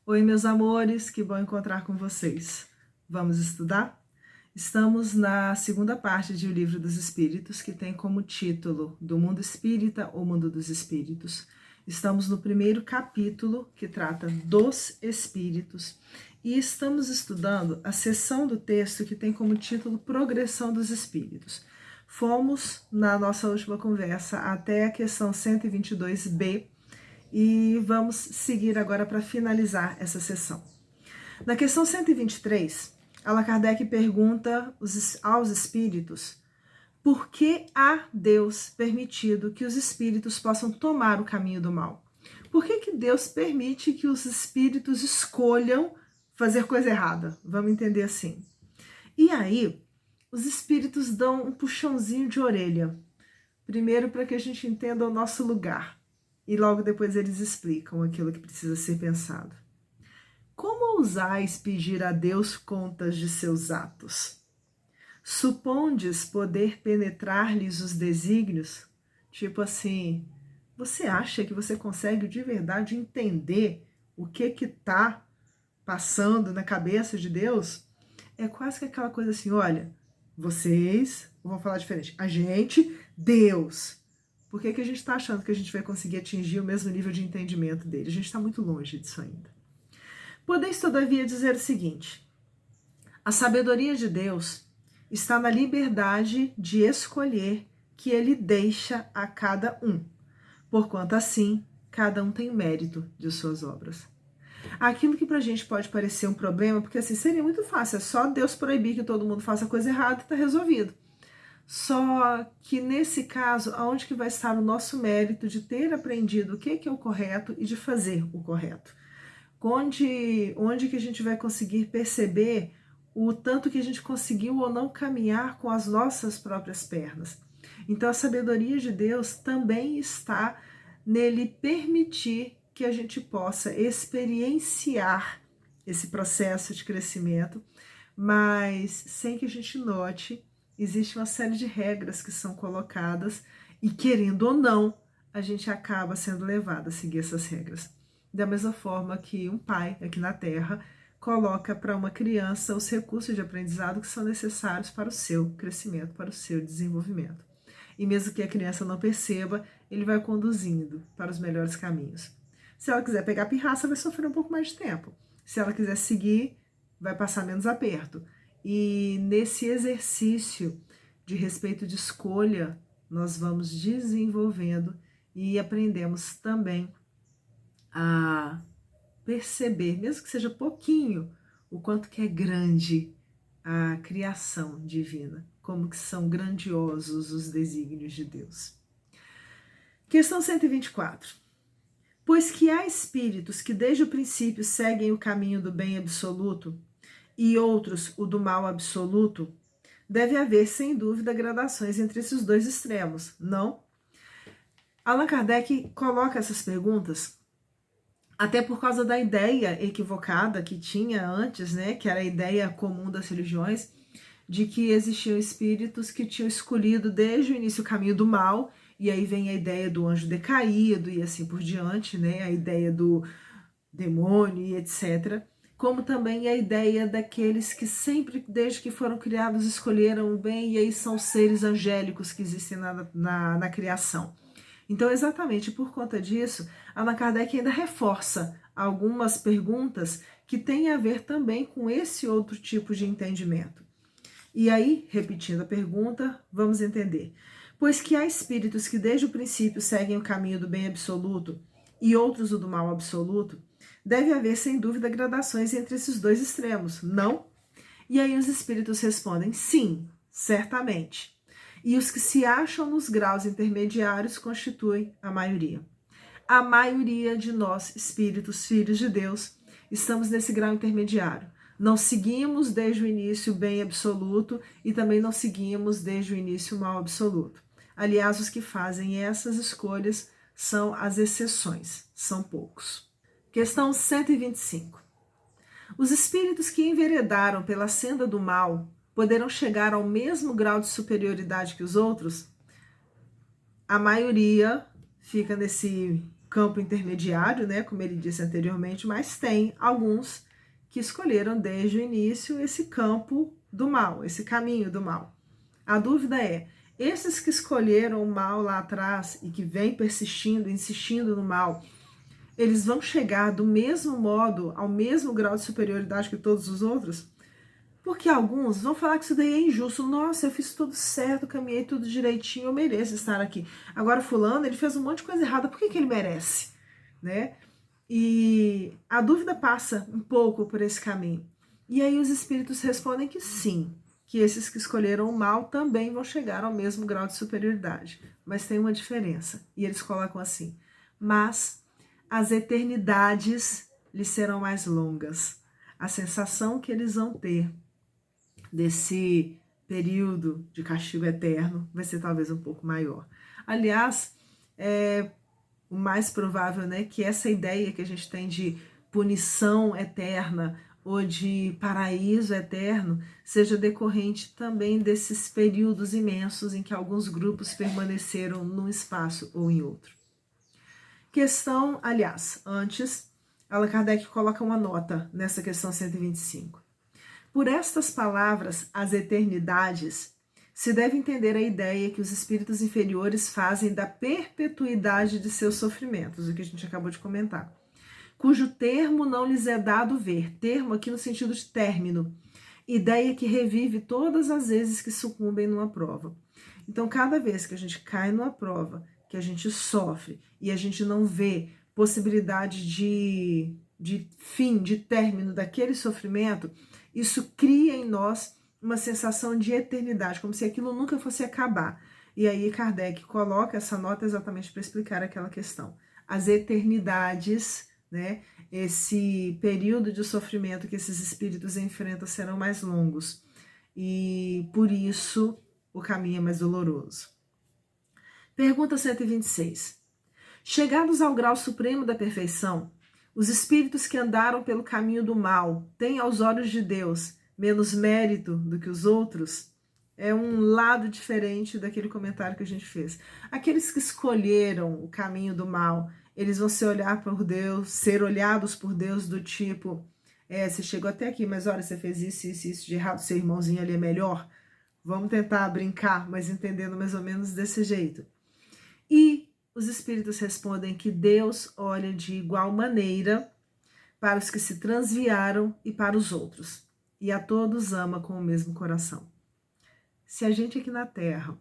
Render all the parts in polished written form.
Oi, meus amores, que bom encontrar com vocês. Vamos estudar? Estamos na segunda parte de O Livro dos Espíritos, que tem como título Do Mundo Espírita ou Mundo dos Espíritos. Estamos no primeiro capítulo, que trata dos espíritos, e estamos estudando a seção do texto que tem como título Progressão dos Espíritos. Fomos, na nossa última conversa, até a questão 122b, e vamos seguir agora para finalizar essa sessão. Na questão 123, Allan Kardec pergunta aos espíritos por que há Deus permitido que os espíritos possam tomar o caminho do mal? Por que Deus permite que os espíritos escolham fazer coisa errada? Vamos entender assim. E aí, os espíritos dão um puxãozinho de orelha. Primeiro, para que a gente entenda o nosso lugar. E logo depois eles explicam aquilo que precisa ser pensado. Como ousais pedir a Deus contas de seus atos? Supondes poder penetrar-lhes os desígnios? Tipo assim, você acha que você consegue de verdade entender o que está passando na cabeça de Deus? É quase que aquela coisa assim, olha, vocês, vou falar diferente, a gente, Deus. Por que a gente está achando que a gente vai conseguir atingir o mesmo nível de entendimento dele? A gente está muito longe disso ainda. Podeis, todavia, dizer o seguinte: a sabedoria de Deus está na liberdade de escolher que ele deixa a cada um, porquanto assim cada um tem mérito de suas obras. Aquilo que pra gente pode parecer um problema, porque assim seria muito fácil, é só Deus proibir que todo mundo faça coisa errada e tá resolvido. Só que nesse caso, aonde que vai estar o nosso mérito de ter aprendido o que é o correto e de fazer o correto? Onde que a gente vai conseguir perceber o tanto que a gente conseguiu ou não caminhar com as nossas próprias pernas? Então a sabedoria de Deus também está nele permitir que a gente possa experienciar esse processo de crescimento, mas sem que a gente note, existe uma série de regras que são colocadas e, querendo ou não, a gente acaba sendo levado a seguir essas regras. Da mesma forma que um pai aqui na Terra coloca para uma criança os recursos de aprendizado que são necessários para o seu crescimento, para o seu desenvolvimento. E mesmo que a criança não perceba, ele vai conduzindo para os melhores caminhos. Se ela quiser pegar pirraça, vai sofrer um pouco mais de tempo. Se ela quiser seguir, vai passar menos aperto. E nesse exercício de respeito de escolha, nós vamos desenvolvendo e aprendemos também a perceber, mesmo que seja pouquinho, o quanto que é grande a criação divina, como que são grandiosos os desígnios de Deus. Questão 124. Pois que há espíritos que desde o princípio seguem o caminho do bem absoluto e outros o do mal absoluto, deve haver, sem dúvida, gradações entre esses dois extremos, não? Allan Kardec coloca essas perguntas até por causa da ideia equivocada que tinha antes, né, que era a ideia comum das religiões, de que existiam espíritos que tinham escolhido desde o início o caminho do mal, e aí vem a ideia do anjo decaído e assim por diante, né, a ideia do demônio e etc., como também a ideia daqueles que sempre, desde que foram criados, escolheram o bem, e aí são seres angélicos que existem na criação. Então, exatamente por conta disso, Allan Kardec ainda reforça algumas perguntas que têm a ver também com esse outro tipo de entendimento. E aí, repetindo a pergunta, vamos entender. Pois que há espíritos que desde o princípio seguem o caminho do bem absoluto e outros o do mal absoluto, deve haver, sem dúvida, gradações entre esses dois extremos, não? E aí os espíritos respondem, sim, certamente. E os que se acham nos graus intermediários constituem a maioria. A maioria de nós, espíritos, filhos de Deus, estamos nesse grau intermediário. Não seguimos desde o início o bem absoluto e também não seguimos desde o início o mal absoluto. Aliás, os que fazem essas escolhas são as exceções, são poucos. Questão 125. Os espíritos que enveredaram pela senda do mal poderão chegar ao mesmo grau de superioridade que os outros? A maioria fica nesse campo intermediário, né, como ele disse anteriormente, mas tem alguns que escolheram desde o início esse campo do mal, esse caminho do mal. A dúvida é, esses que escolheram o mal lá atrás e que vêm persistindo, insistindo no mal, eles vão chegar do mesmo modo, ao mesmo grau de superioridade que todos os outros? Porque alguns vão falar que isso daí é injusto. Nossa, eu fiz tudo certo, caminhei tudo direitinho, eu mereço estar aqui. Agora fulano, ele fez um monte de coisa errada, por que ele merece? Né? E a dúvida passa um pouco por esse caminho. E aí os espíritos respondem que sim, que esses que escolheram o mal também vão chegar ao mesmo grau de superioridade. Mas tem uma diferença. E eles colocam assim, mas as eternidades lhes serão mais longas. A sensação que eles vão ter desse período de castigo eterno vai ser talvez um pouco maior. Aliás, o mais provável, né, que essa ideia que a gente tem de punição eterna ou de paraíso eterno seja decorrente também desses períodos imensos em que alguns grupos permaneceram num espaço ou em outro. Questão, aliás, antes, Allan Kardec coloca uma nota nessa questão 125. Por estas palavras, as eternidades, se deve entender a ideia que os espíritos inferiores fazem da perpetuidade de seus sofrimentos, o que a gente acabou de comentar, cujo termo não lhes é dado ver, termo aqui no sentido de término, ideia que revive todas as vezes que sucumbem numa prova. Então, cada vez que a gente cai numa prova, que a gente sofre e a gente não vê possibilidade de fim, de término daquele sofrimento, isso cria em nós uma sensação de eternidade, como se aquilo nunca fosse acabar. E aí Kardec coloca essa nota exatamente para explicar aquela questão. As eternidades, né, esse período de sofrimento que esses espíritos enfrentam serão mais longos. E por isso o caminho é mais doloroso. Pergunta 126. Chegados ao grau supremo da perfeição, os espíritos que andaram pelo caminho do mal têm aos olhos de Deus menos mérito do que os outros? É um lado diferente daquele comentário que a gente fez. Aqueles que escolheram o caminho do mal, eles vão ser olhados por Deus do tipo, você chegou até aqui, mas olha, você fez isso de errado, seu irmãozinho ali é melhor. Vamos tentar brincar, mas entendendo mais ou menos desse jeito. E os espíritos respondem que Deus olha de igual maneira para os que se transviaram e para os outros, e a todos ama com o mesmo coração. Se a gente aqui na Terra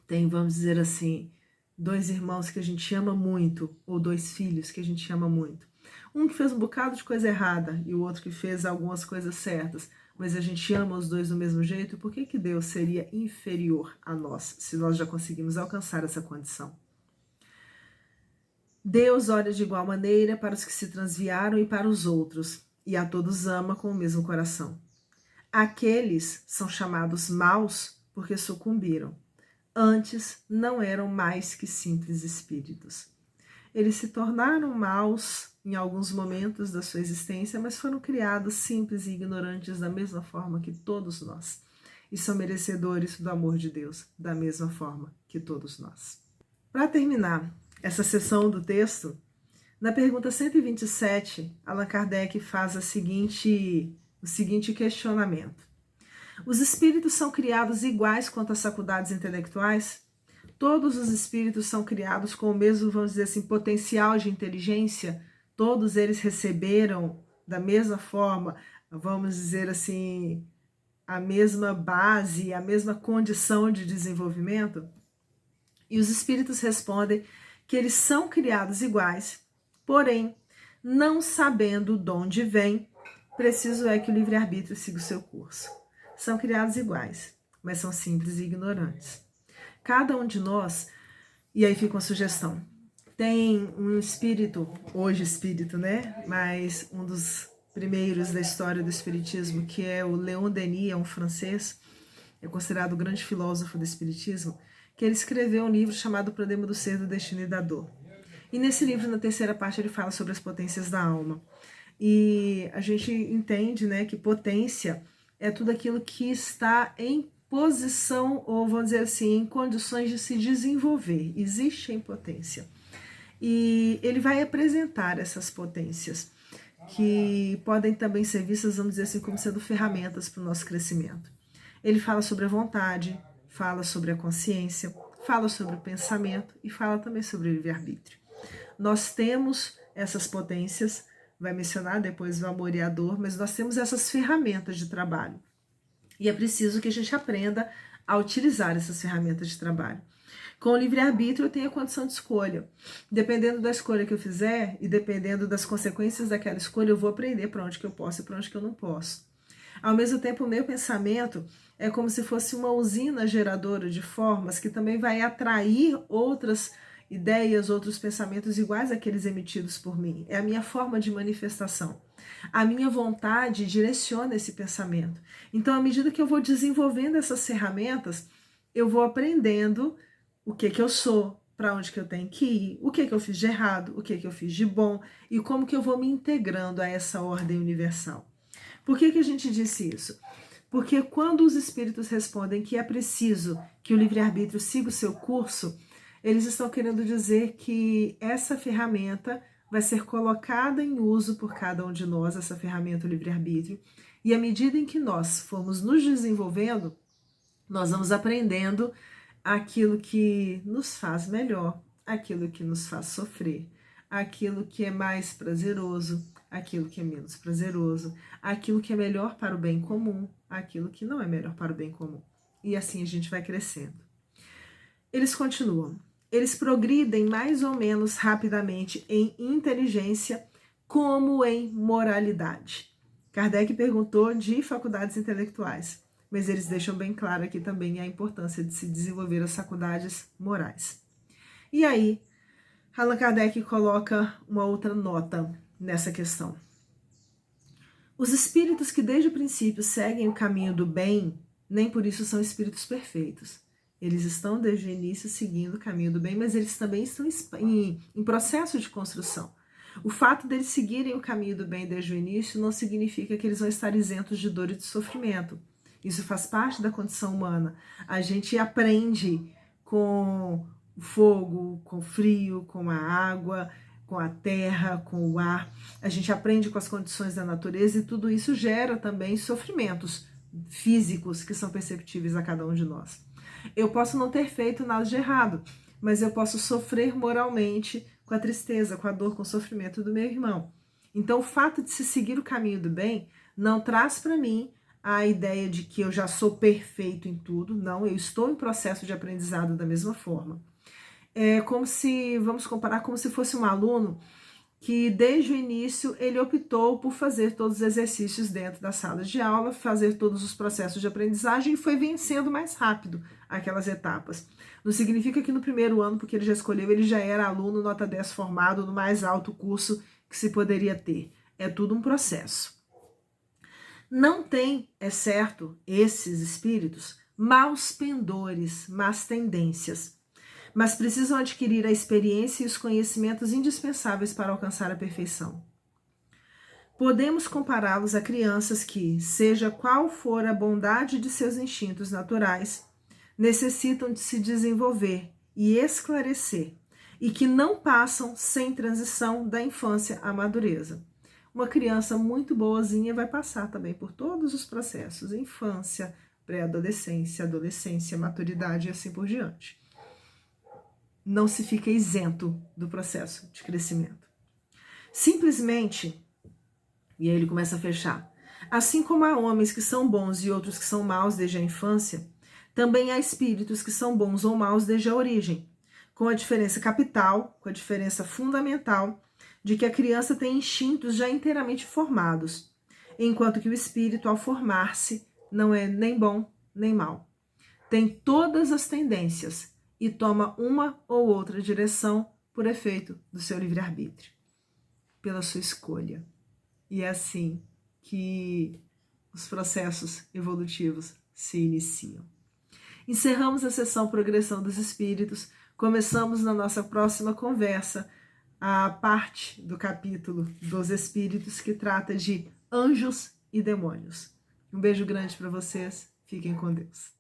tem, vamos dizer assim, 2 irmãos que a gente ama muito, ou 2 filhos que a gente ama muito, um que fez um bocado de coisa errada e o outro que fez algumas coisas certas, mas a gente ama os dois do mesmo jeito, por que que Deus seria inferior a nós, se nós já conseguimos alcançar essa condição? Deus olha de igual maneira para os que se transviaram e para os outros, e a todos ama com o mesmo coração. Aqueles são chamados maus porque sucumbiram. Antes não eram mais que simples espíritos. Eles se tornaram maus em alguns momentos da sua existência, mas foram criados simples e ignorantes da mesma forma que todos nós. E são merecedores do amor de Deus, da mesma forma que todos nós. Para terminar essa sessão do texto, na pergunta 127, Allan Kardec faz o seguinte questionamento. Os espíritos são criados iguais quanto às faculdades intelectuais? Todos os espíritos são criados com o mesmo, vamos dizer assim, potencial de inteligência? Todos eles receberam da mesma forma, vamos dizer assim, a mesma base, a mesma condição de desenvolvimento? E os espíritos respondem que eles são criados iguais, porém, não sabendo de onde vem, preciso é que o livre-arbítrio siga o seu curso. São criados iguais, mas são simples e ignorantes. Cada um de nós, e aí fica uma sugestão, tem um espírito, hoje espírito, né? Mas um dos primeiros da história do espiritismo, que é o Leon Denis, é um francês, é considerado o grande filósofo do espiritismo, que ele escreveu um livro chamado O Problema do Ser, do Destino e da Dor. E nesse livro, na terceira parte, ele fala sobre as potências da alma. E a gente entende, né, que potência é tudo aquilo que está em posição, ou vamos dizer assim, em condições de se desenvolver. Existe a impotência. E ele vai apresentar essas potências, que podem também ser vistas, vamos dizer assim, como sendo ferramentas para o nosso crescimento. Ele fala sobre a vontade, fala sobre a consciência, fala sobre o pensamento e fala também sobre o livre-arbítrio. Nós temos essas potências, vai mencionar depois o amor e a dor, mas nós temos essas ferramentas de trabalho. E é preciso que a gente aprenda a utilizar essas ferramentas de trabalho. Com o livre-arbítrio eu tenho a condição de escolha. Dependendo da escolha que eu fizer e dependendo das consequências daquela escolha, eu vou aprender para onde que eu posso e para onde que eu não posso. Ao mesmo tempo, o meu pensamento é como se fosse uma usina geradora de formas que também vai atrair outras ideias, outros pensamentos iguais àqueles emitidos por mim. É a minha forma de manifestação. A minha vontade direciona esse pensamento. Então, à medida que eu vou desenvolvendo essas ferramentas, eu vou aprendendo o que eu sou, para onde que eu tenho que ir, o que eu fiz de errado, o que eu fiz de bom e como que eu vou me integrando a essa ordem universal. Por que a gente disse isso? Porque quando os espíritos respondem que é preciso que o livre-arbítrio siga o seu curso, eles estão querendo dizer que essa ferramenta vai ser colocada em uso por cada um de nós, essa ferramenta, o livre-arbítrio, e à medida em que nós formos nos desenvolvendo, nós vamos aprendendo aquilo que nos faz melhor, aquilo que nos faz sofrer, aquilo que é mais prazeroso, aquilo que é menos prazeroso, aquilo que é melhor para o bem comum, aquilo que não é melhor para o bem comum. E assim a gente vai crescendo. Eles continuam. Eles progridem mais ou menos rapidamente em inteligência como em moralidade. Kardec perguntou de faculdades intelectuais, mas eles deixam bem claro aqui também a importância de se desenvolver as faculdades morais. E aí, Allan Kardec coloca uma outra nota nessa questão. Os espíritos que desde o princípio seguem o caminho do bem, nem por isso são espíritos perfeitos. Eles estão desde o início seguindo o caminho do bem, mas eles também estão em processo de construção. O fato deles seguirem o caminho do bem desde o início não significa que eles vão estar isentos de dor e de sofrimento. Isso faz parte da condição humana. A gente aprende com o fogo, com o frio, com a água, com a terra, com o ar. A gente aprende com as condições da natureza e tudo isso gera também sofrimentos físicos que são perceptíveis a cada um de nós. Eu posso não ter feito nada de errado, mas eu posso sofrer moralmente com a tristeza, com a dor, com o sofrimento do meu irmão. Então, o fato de se seguir o caminho do bem não traz para mim a ideia de que eu já sou perfeito em tudo. Não, eu estou em processo de aprendizado da mesma forma. É como se, vamos comparar, como se fosse um aluno que desde o início ele optou por fazer todos os exercícios dentro da sala de aula, fazer todos os processos de aprendizagem e foi vencendo mais rápido aquelas etapas. Não significa que no primeiro ano, porque ele já escolheu, ele já era aluno nota 10 formado no mais alto curso que se poderia ter. É tudo um processo. Não tem, é certo, esses espíritos maus pendores, más tendências, mas precisam adquirir a experiência e os conhecimentos indispensáveis para alcançar a perfeição. Podemos compará-los a crianças que, seja qual for a bondade de seus instintos naturais, necessitam de se desenvolver e esclarecer, e que não passam sem transição da infância à madureza. Uma criança muito boazinha vai passar também por todos os processos, infância, pré-adolescência, adolescência, maturidade e assim por diante. Não se fica isento do processo de crescimento. Simplesmente, e aí ele começa a fechar, assim como há homens que são bons e outros que são maus desde a infância, também há espíritos que são bons ou maus desde a origem, com a diferença capital, com a diferença fundamental, de que a criança tem instintos já inteiramente formados, enquanto que o espírito, ao formar-se, não é nem bom nem mau. Tem todas as tendências, e toma uma ou outra direção por efeito do seu livre-arbítrio, pela sua escolha. E é assim que os processos evolutivos se iniciam. Encerramos a sessão Progressão dos Espíritos, começamos na nossa próxima conversa a parte do capítulo dos Espíritos que trata de anjos e demônios. Um beijo grande para vocês, fiquem com Deus.